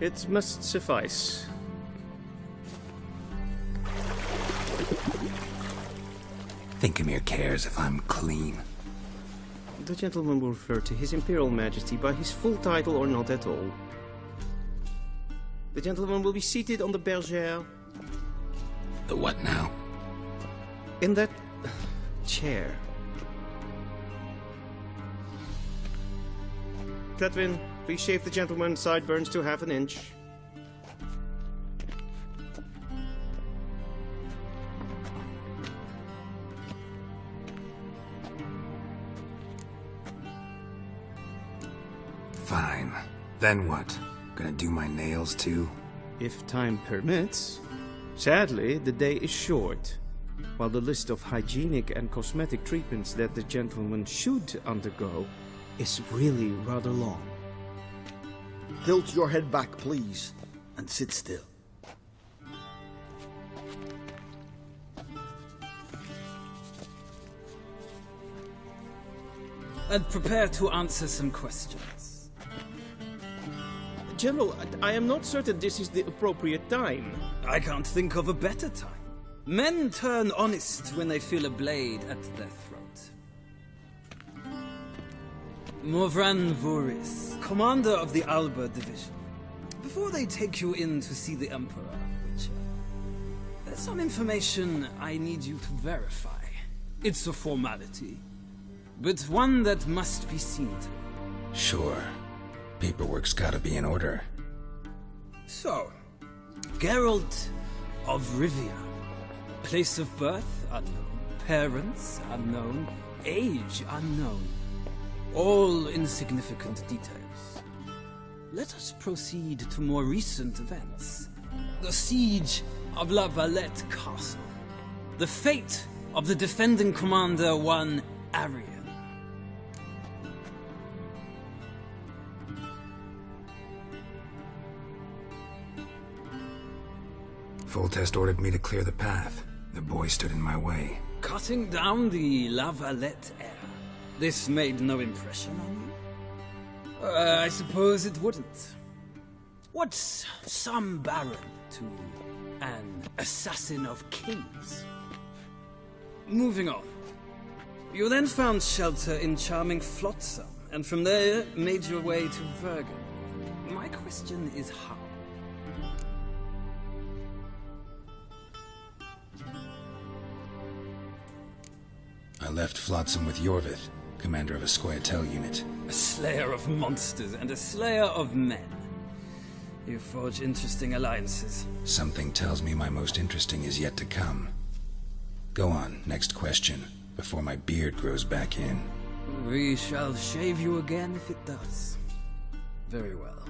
It must suffice. Think Emir cares if I'm clean? The gentleman will refer to His Imperial Majesty by his full title or not at all. The gentleman will be seated on the bergère. The what now? In that chair. Catwin, please shave the gentleman's sideburns to half an inch. Fine. Then what? Gonna do my nails too? If time permits. Sadly, the day is short, while the list of hygienic and cosmetic treatments that the gentleman should undergo is really rather long. Tilt your head back, please, and sit still. And prepare to answer some questions. General, I am not certain this is the appropriate time. I can't think of a better time. Men turn honest when they feel a blade at their throat. Morvran Voris, commander of the Alba Division. Before they take you in to see the Emperor, there's some information I need you to verify. It's a formality, but one that must be seen to. Sure. Paperwork's gotta be in order. So, Geralt of Rivia. Place of birth unknown. Parents unknown. Age unknown. All insignificant details. Let us proceed to more recent events. The siege of La Valette Castle. The fate of the defending commander, one Arian. Foltest ordered me to clear the path. The boy stood in my way. Cutting down the La Valette heir. This made no impression on you? I suppose it wouldn't. What's some baron to an assassin of kings? Moving on. You then found shelter in charming Flotsam, and from there made your way to Vergen. My question is how? I left Flotsam with Yorvith, commander of a Scoia'tael unit. A slayer of monsters and a slayer of men. You forge interesting alliances. Something tells me my most interesting is yet to come. Go on, next question, before my beard grows back in. We shall shave you again if it does. Very well.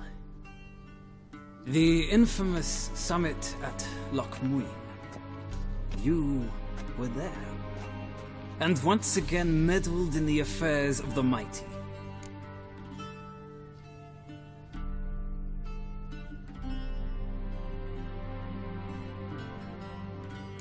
The infamous summit at Loch Muin. You were there. And once again meddled in the affairs of the mighty.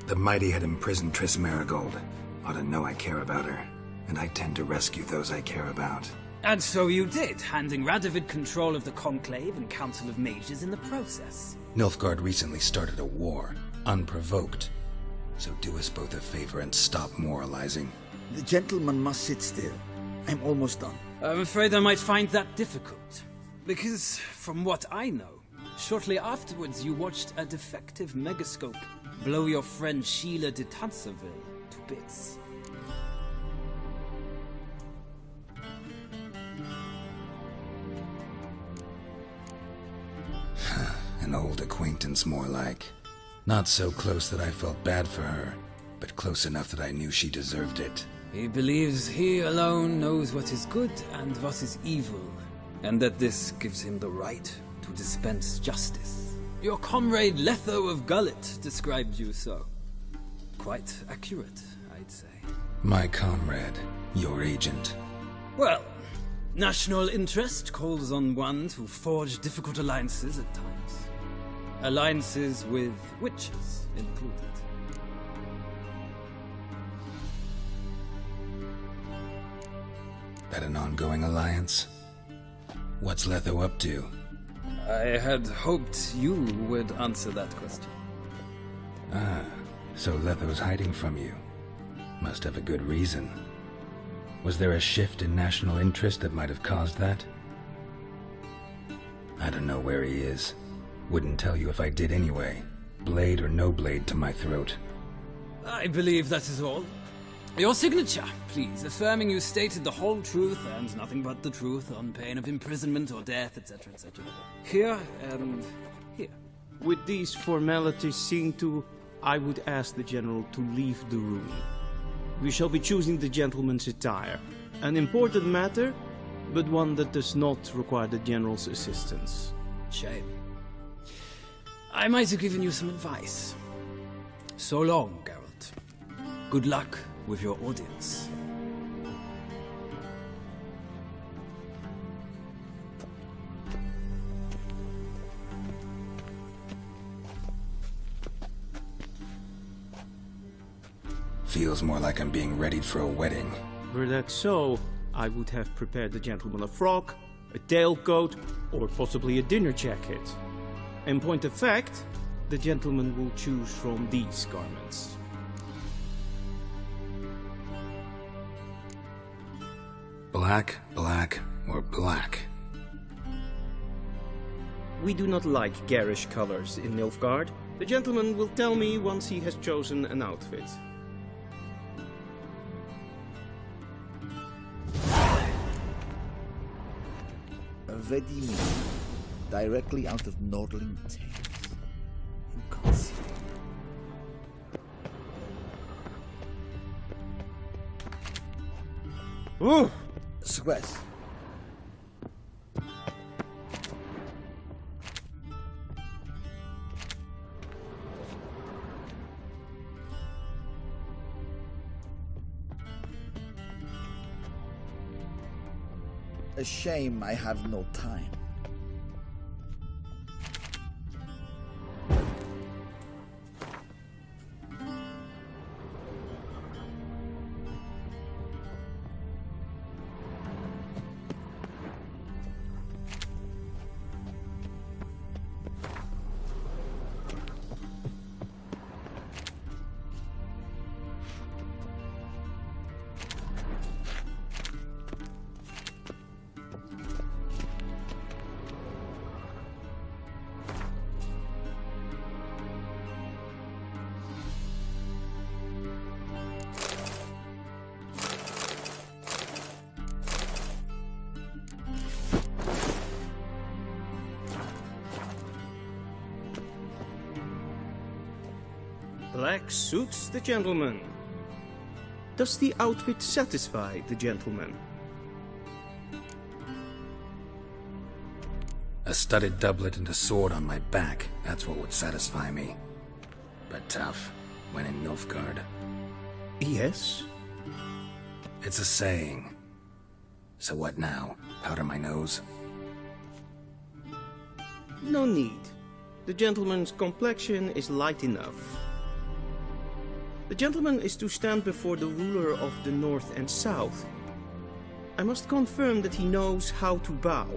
The mighty had imprisoned Triss Marigold. Ought to know I care about her, and I tend to rescue those I care about. And so you did, handing Radovid control of the Conclave and Council of Mages in the process. Nilfgaard recently started a war, unprovoked. So do us both a favor and stop moralizing. The gentleman must sit still. I'm almost done. I'm afraid I might find that difficult. Because, from what I know, shortly afterwards you watched a defective megascope blow your friend Sheila de Tanserville to bits. An old acquaintance, more like. Not so close that I felt bad for her, but close enough that I knew she deserved it. He believes he alone knows what is good and what is evil, and that this gives him the right to dispense justice. Your comrade Letho of Gullet described you so. Quite accurate, I'd say. My comrade, your agent. Well, national interest calls on one to forge difficult alliances at times. Alliances with witches included. That an ongoing alliance? What's Letho up to? I had hoped you would answer that question. Ah, so Letho's hiding from you. Must have a good reason. Was there a shift in national interest that might have caused that? I don't know where he is. Wouldn't tell you if I did anyway. Blade or no blade to my throat. I believe that is all. Your signature, please, affirming you stated the whole truth and nothing but the truth on pain of imprisonment or death, etc., etc. Here and here. With these formalities seen to, I would ask the General to leave the room. We shall be choosing the gentleman's attire. An important matter, but one that does not require the General's assistance. Shame. I might have given you some advice. So long, Geralt. Good luck with your audience. Feels more like I'm being readied for a wedding. Were that so, I would have prepared the gentleman a frock, a tailcoat, or possibly a dinner jacket. In point of fact, the gentleman will choose from these garments. Black, black, or black? We do not like garish colors in Nilfgaard. The gentleman will tell me once he has chosen an outfit. A ready meal, directly out of Nordling Tales. Inconceivable. Ooh! Success. A shame I have no time. Black suits the gentleman. Does the outfit satisfy the gentleman? A studded doublet and a sword on my back, that's what would satisfy me. But tough, when in Nilfgaard. Yes. It's a saying. So what now? Powder my nose? No need. The gentleman's complexion is light enough. The gentleman is to stand before the ruler of the North and South. I must confirm that he knows how to bow.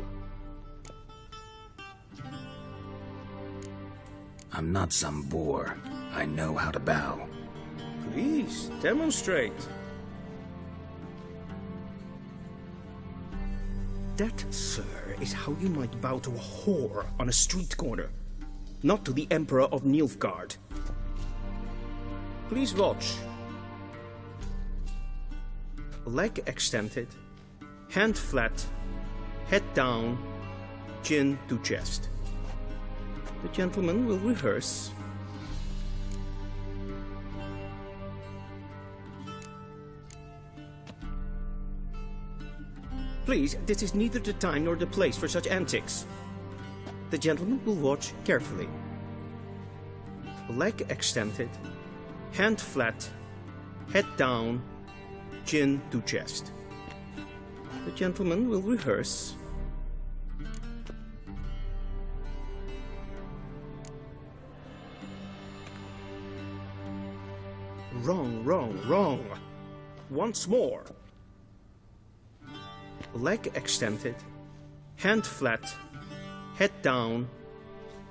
I'm not some boor. I know how to bow. Please, demonstrate. That, sir, is how you might bow to a whore on a street corner, not to the Emperor of Nilfgaard. Please watch. Leg extended, hand flat, head down, chin to chest. The gentleman will rehearse. Please, this is neither the time nor the place for such antics. The gentleman will watch carefully. Leg extended, hand flat, head down, chin to chest. The gentleman will rehearse. Wrong, wrong, wrong. Once more. Leg extended, hand flat, Head down,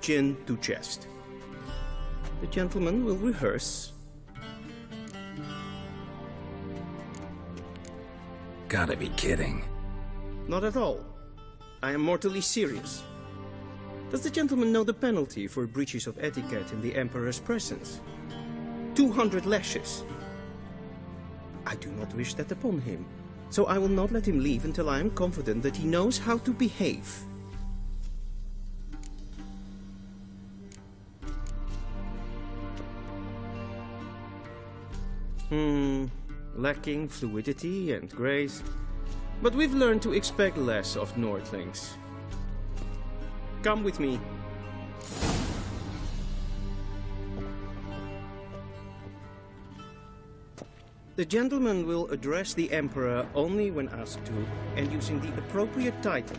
chin to chest. The gentleman will rehearse. Gotta be kidding. Not at all. I am mortally serious. Does the gentleman know the penalty for breaches of etiquette in the Emperor's presence? 200 lashes. I do not wish that upon him, so I will not let him leave until I am confident that he knows how to behave. Lacking fluidity and grace, but we've learned to expect less of Nordlings. Come with me. The gentleman will address the Emperor only when asked to, and using the appropriate title.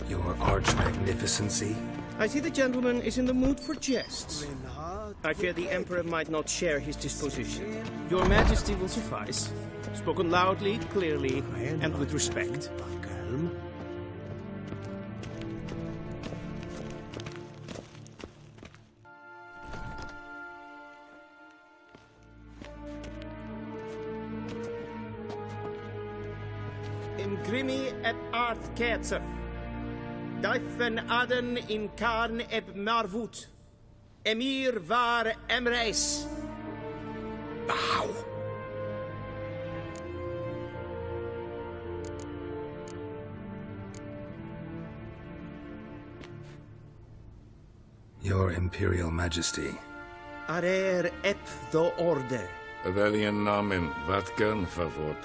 Your Arch-Magnificency? I see the gentleman is in the mood for jests. I fear the Emperor might not share his disposition. Your Majesty will suffice. Spoken loudly, clearly, and with respect. Imgrimi et art ketzer. Daifen aden in karn eb marvut. Emir var emreis. Bow! Your Imperial Majesty. Arer ep do orde. Weljen namen, wat gern verwoord.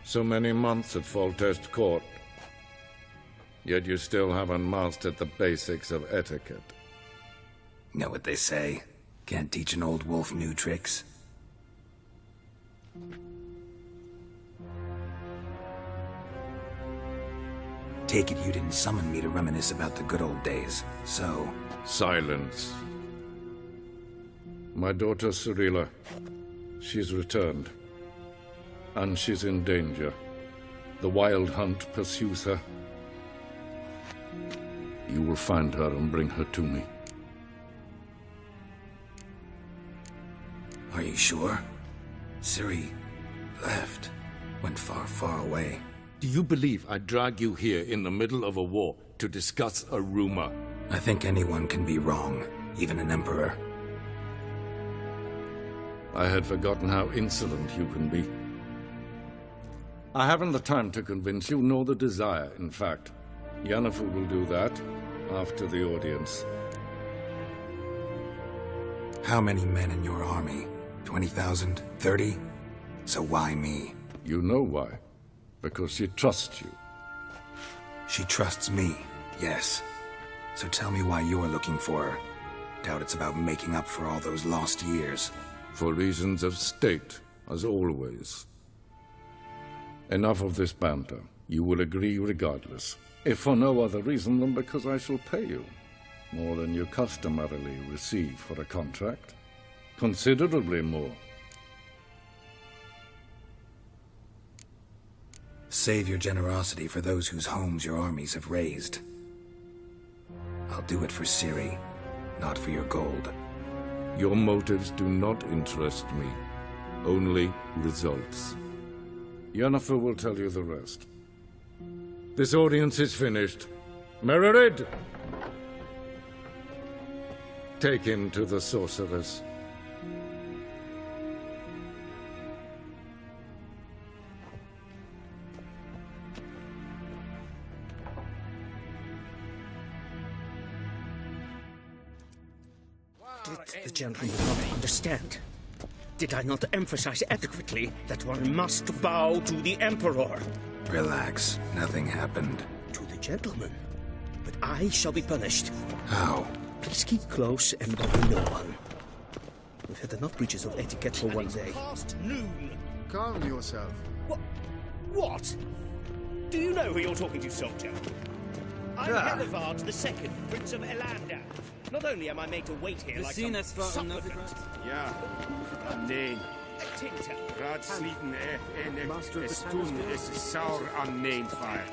So many months at Foltest Court, yet you still haven't mastered the basics of etiquette. Know what they say? Can't teach an old wolf new tricks. Take it you didn't summon me to reminisce about the good old days, so... Silence. My daughter Cyrilla, she's returned. And she's in danger. The Wild Hunt pursues her. You will find her and bring her to me. Are you sure? Ciri left. Went far, far away. Do you believe I drag you here in the middle of a war to discuss a rumor? I think anyone can be wrong, even an emperor. I had forgotten how insolent you can be. I haven't the time to convince you, nor the desire, in fact. Yennefer will do that after the audience. How many men in your army? 20,000? 30? So why me? You know why. Because she trusts you. She trusts me, yes. So tell me why you're looking for her. Doubt it's about making up for all those lost years. For reasons of state, as always. Enough of this banter. You will agree regardless. If for no other reason than because I shall pay you. More than you customarily receive for a contract. Considerably more. Save your generosity for those whose homes your armies have razed. I'll do it for Ciri, not for your gold. Your motives do not interest me. Only results. Yennefer will tell you the rest. This audience is finished. Mererid! Take him to the sorceress. Did the gentleman not understand? Did I not emphasize adequately that one must bow to the Emperor? Relax, nothing happened. To the gentleman. But I shall be punished. How? Please keep close and bother no one. We've had enough breaches of etiquette for one day. Past noon. Calm yourself. What? Do you know who you're talking to, soldier? I'm Helivard II, Prince of Elander. Not only am I made to wait here like some supplicant, Ja, nee. a tinter. Raadsleden es tun, es is saur aan neenvaar.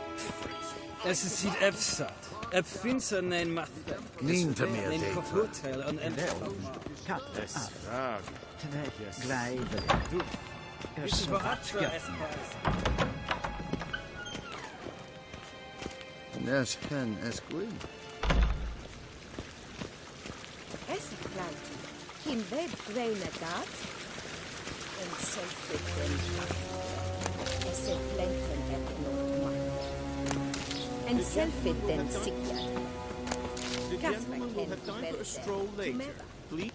Es is ziet efsat. Ep finser nein math. Neem te meer Nein data. kofurtel an Es vraag. Es überrascht Nes hen es gwyn. Esclant, him web grain a dat, en self-written, esclanten etnon en self-written sikja. The gentleman will have time for a stroll later. Please.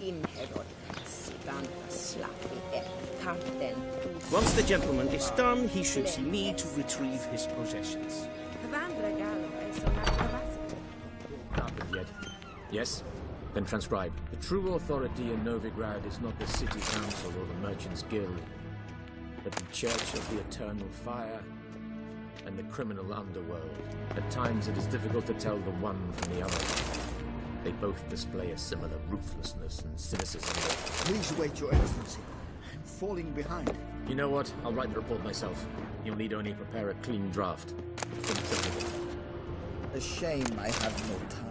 In herod, sigan slappy et karten. Once the gentleman is done, he should see me to retrieve his possessions. Vandra gallo es una cabasa. Happened yet? Yes? Then transcribe. The true authority in Novigrad is not the city council or the merchants' guild, but the church of the eternal fire and the criminal underworld. At times it is difficult to tell the one from the other. They both display a similar ruthlessness and cynicism. Please wait, Your Excellency. I'm falling behind. You know what? I'll write the report myself. You'll need only prepare a clean draft. A shame I have no time.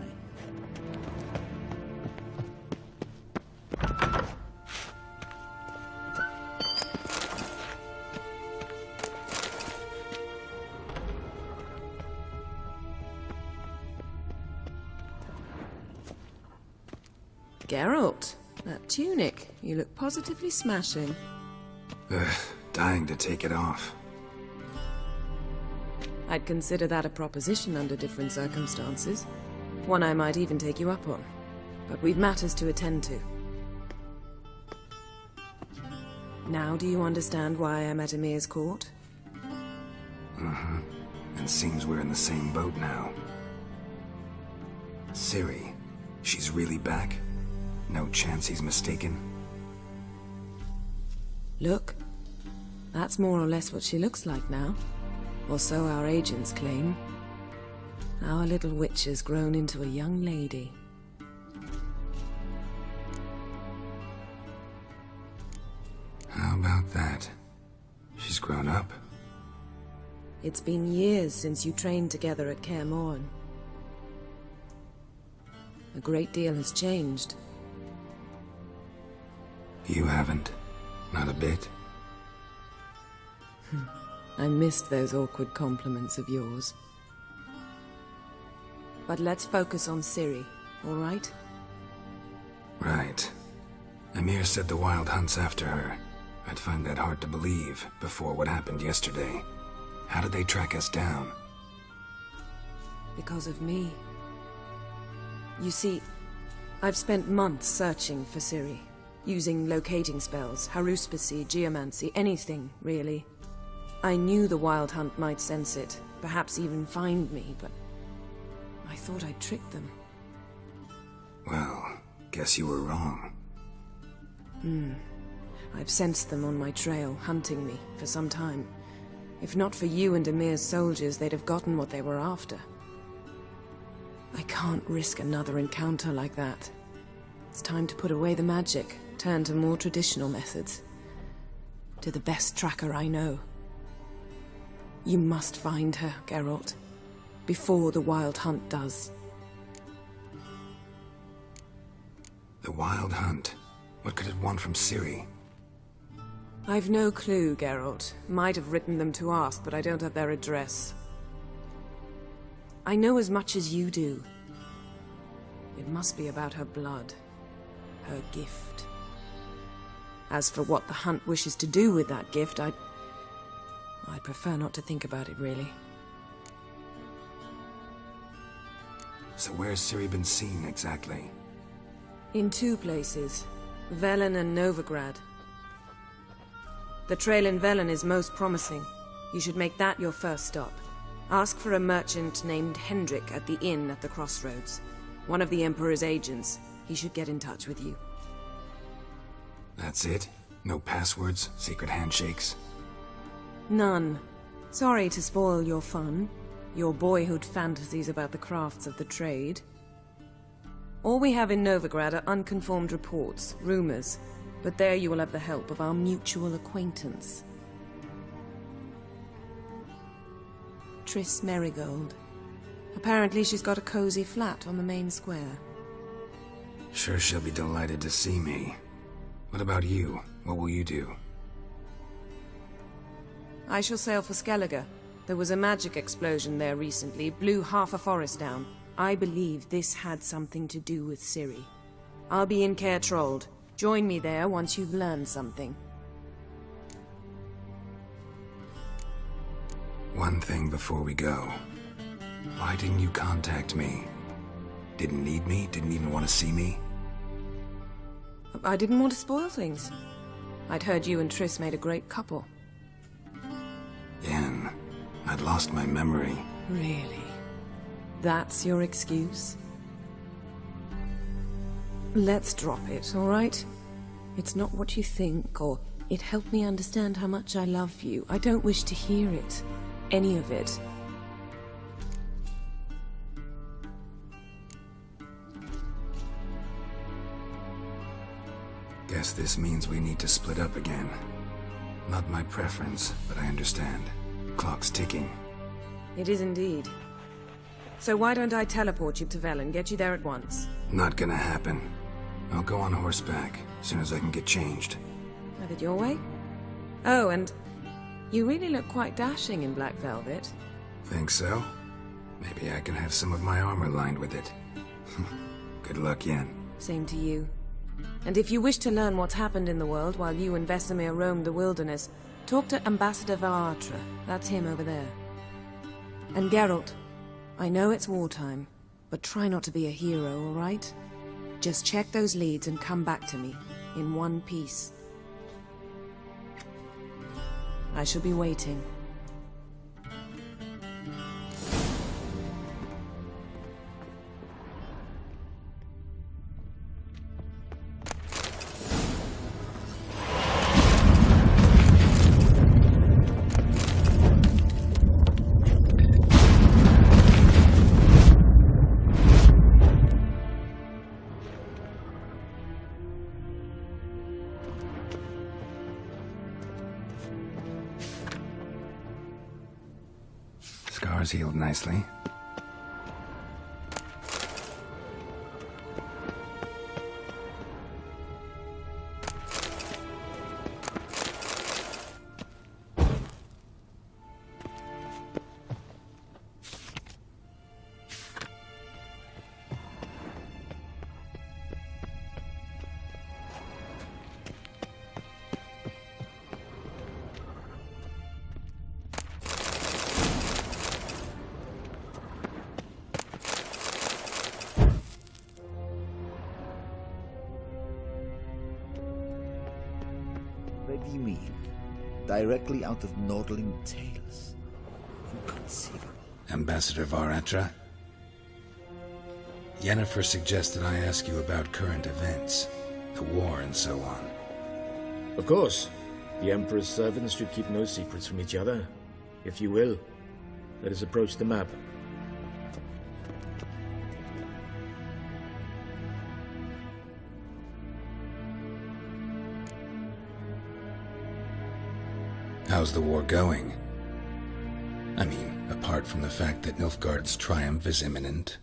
Geralt, that tunic. You look positively smashing. Dying to take it off. I'd consider that a proposition under different circumstances. One I might even take you up on. But we've matters to attend to. Now do you understand why I'm at Emir's court? Mm-hmm. And seems we're in the same boat now. Ciri, she's really back? No chance he's mistaken? Look. That's more or less what she looks like now. Or so our agents claim. Our little witch has grown into a young lady. How about that? She's grown up. It's been years since you trained together at Kaer Morhen. A great deal has changed. You haven't. Not a bit. I missed those awkward compliments of yours. But let's focus on Ciri, all right? Right. Emir said the Wild Hunt's after her. I'd find that hard to believe before what happened yesterday. How did they track us down? Because of me. You see, I've spent months searching for Ciri. Using locating spells, haruspicy, geomancy, anything, really. I knew the Wild Hunt might sense it, perhaps even find me, but I thought I'd tricked them. Well, guess you were wrong. I've sensed them on my trail, hunting me, for some time. If not for you and Emir's soldiers, they'd have gotten what they were after. I can't risk another encounter like that. It's time to put away the magic, turn to more traditional methods. To the best tracker I know. You must find her, Geralt. Before the Wild Hunt does. The Wild Hunt? What could it want from Ciri? I've no clue, Geralt. Might have written them to ask, but I don't have their address. I know as much as you do. It must be about her blood. Her gift. As for what the Hunt wishes to do with that gift, I'd prefer not to think about it, really. So where's Ciri been seen, exactly? In two places. Velen and Novigrad. The trail in Velen is most promising. You should make that your first stop. Ask for a merchant named Hendrik at the inn at the crossroads. One of the Emperor's agents. He should get in touch with you. That's it? No passwords? Secret handshakes? None. Sorry to spoil your fun. your boyhood fantasies about the crafts of the trade. All we have in Novigrad are unconfirmed reports, rumors, but there you will have the help of our mutual acquaintance. Triss Merigold. Apparently she's got a cozy flat on the main square. Sure she'll be delighted to see me. What about you? What will you do? I shall sail for Skellige. There was a magic explosion there recently, blew half a forest down. I believe this had something to do with Ciri. I'll be in Caer Trold. Join me there once you've learned something. One thing before we go. Why didn't you contact me? Didn't need me? Didn't even want to see me? I didn't want to spoil things. I'd heard you and Triss made a great couple. Yen, I'd lost my memory. Really? That's your excuse? Let's drop it, all right? It's not what you think, or it helped me understand how much I love you. I don't wish to hear it. Any of it. Guess this means we need to split up again. Not my preference, but I understand. Clock's ticking. It is indeed. So why don't I teleport you to Vel and get you there at once? Not gonna happen. I'll go on horseback, as soon as I can get changed. Have it your way? Oh, and you really look quite dashing in black velvet. Think so? Maybe I can have some of my armor lined with it. Good luck, Yen. Same to you. And if you wish to learn what's happened in the world while you and Vesemir roamed the wilderness, talk to Ambassador Varatra. That's him over there. And Geralt, I know it's wartime, but try not to be a hero, all right? Just check those leads and come back to me, in one piece. I shall be waiting. Scars healed nicely. What do you mean? Directly out of Nordling tales. Inconceivable. Ambassador Varatra? Yennefer suggested I ask you about current events, the war and so on. Of course. The Emperor's servants should keep no secrets from each other. If you will, let us approach the map. How's the war going? I mean, apart from the fact that Nilfgaard's triumph is imminent.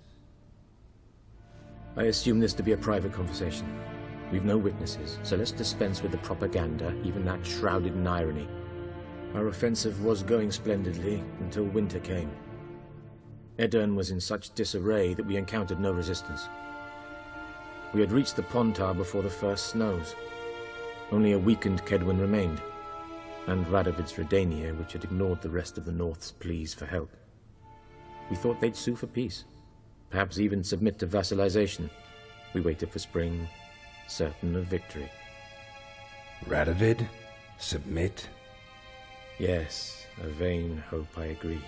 I assume this to be a private conversation. We've no witnesses, so let's dispense with the propaganda, even that shrouded in irony. Our offensive was going splendidly until winter came. Edirn was in such disarray that we encountered no resistance. We had reached the Pontar before the first snows. Only a weakened Kedwin remained, and Radovid's Redania, which had ignored the rest of the North's pleas for help. We thought they'd sue for peace, perhaps even submit to vassalization. We waited for spring, certain of victory. Radovid? Submit? Yes, a vain hope, I agree.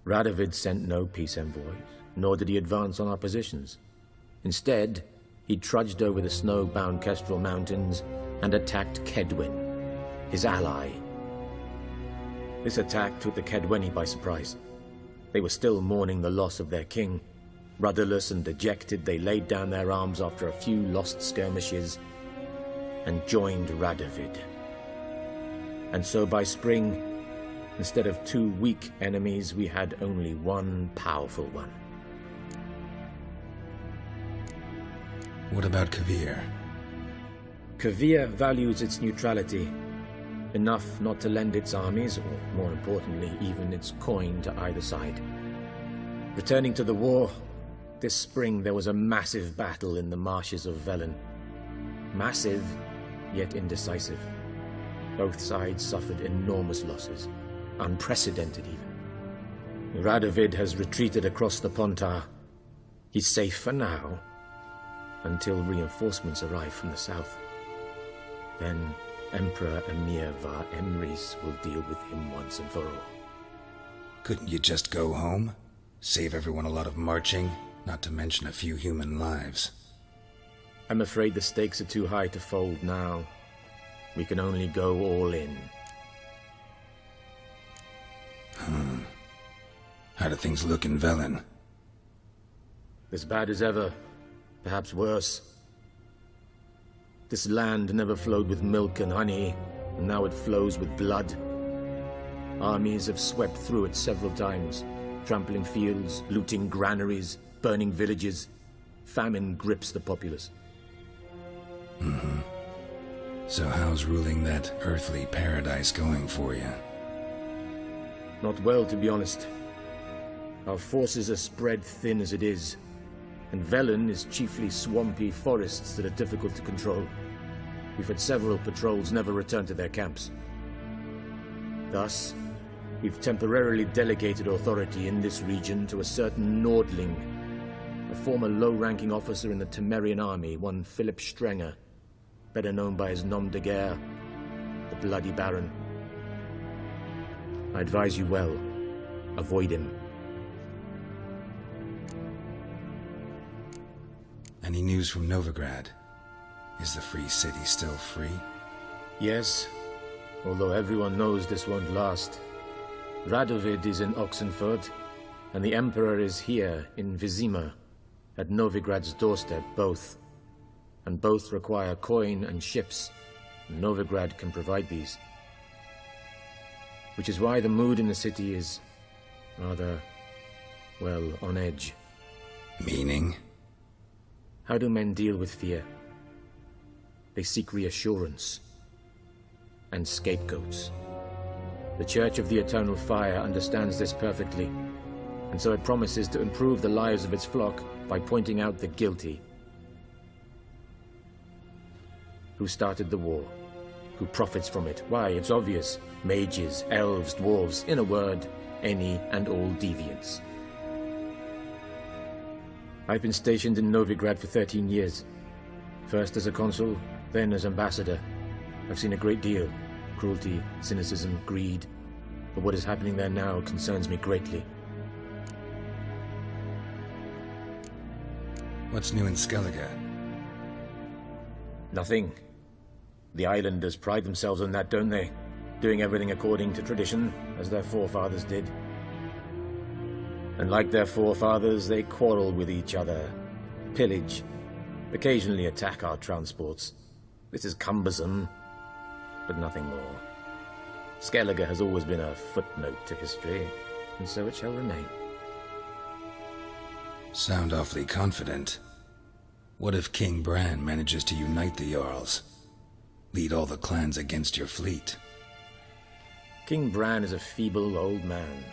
Radovid sent no peace envoys, nor did he advance on our positions. Instead, he trudged over the snow-bound Kestrel Mountains and attacked Kedwin, his ally. This attack took the Kedweni by surprise. They were still mourning the loss of their king. Rudderless and dejected, they laid down their arms after a few lost skirmishes and joined Radovid. And so by spring, instead of 2 weak enemies, we had only one powerful one. What about Kavir? Kavir values its neutrality, enough not to lend its armies, or more importantly, even its coin to either side. Returning to the war, this spring there was a massive battle in the marshes of Velen. Massive, yet indecisive. Both sides suffered enormous losses, unprecedented even. Radovid has retreated across the Pontar. He's safe for now, until reinforcements arrive from the south. Then Emperor Emir var Emrys will deal with him once and for all. Couldn't you just go home? Save everyone a lot of marching, not to mention a few human lives. I'm afraid the stakes are too high to fold now. We can only go all in. How do things look in Velen? As bad as ever, perhaps worse. This land never flowed with milk and honey, and now it flows with blood. Armies have swept through it several times, trampling fields, looting granaries, burning villages. Famine grips the populace. So how's ruling that earthly paradise going for you? Not well, to be honest. Our forces are spread thin as it is, and Velen is chiefly swampy forests that are difficult to control. We've had several patrols never return to their camps. Thus, we've temporarily delegated authority in this region to a certain Nordling, a former low-ranking officer in the Temerian army, one Philip Strenger, better known by his nom de guerre, the Bloody Baron. I advise you well. Avoid him. Any news from Novigrad? Is the free city still free? Yes, although everyone knows this won't last. Radovid is in Oxenfurt, and the Emperor is here in Vizima, at Novigrad's doorstep, both. And both require coin and ships. Novigrad can provide these. Which is why the mood in the city is rather, well, on edge. Meaning? How do men deal with fear? They seek reassurance and scapegoats. The Church of the Eternal Fire understands this perfectly, and so it promises to improve the lives of its flock by pointing out the guilty. Who started the war? Who profits from it? Why, it's obvious. Mages, elves, dwarves, in a word, any and all deviants. I've been stationed in Novigrad for 13 years. First as a consul, then as ambassador. I've seen a great deal. Cruelty, cynicism, greed. But what is happening there now concerns me greatly. What's new in Skellige? Nothing. The islanders pride themselves on that, don't they? Doing everything according to tradition, as their forefathers did. And like their forefathers, they quarrel with each other, pillage, occasionally attack our transports. This is cumbersome, but nothing more. Skellige has always been a footnote to history, and so it shall remain. Sound awfully confident. What if King Bran manages to unite the Jarls? Lead all the clans against your fleet? King Bran is a feeble old man.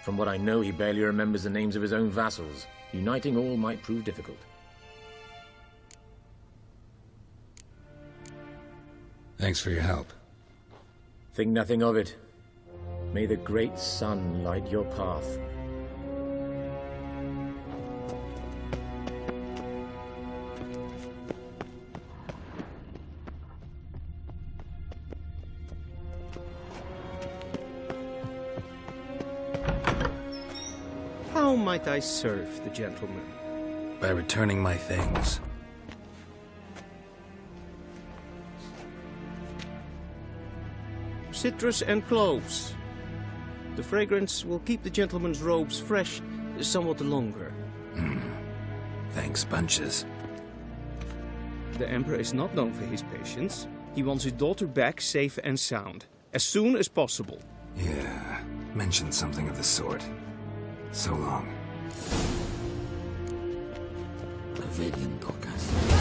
From what I know, he barely remembers the names of his own vassals. Uniting all might prove difficult. Thanks for your help. Think nothing of it. May the great sun light your path. How might I serve the gentleman? By returning my things. Citrus and cloves. The fragrance will keep the gentleman's robes fresh somewhat longer. Thanks, bunches. The Emperor is not known for his patience. He wants his daughter back safe and sound, as soon as possible. Yeah, mentioned something of the sort. So long. Pavilion, Dorcas.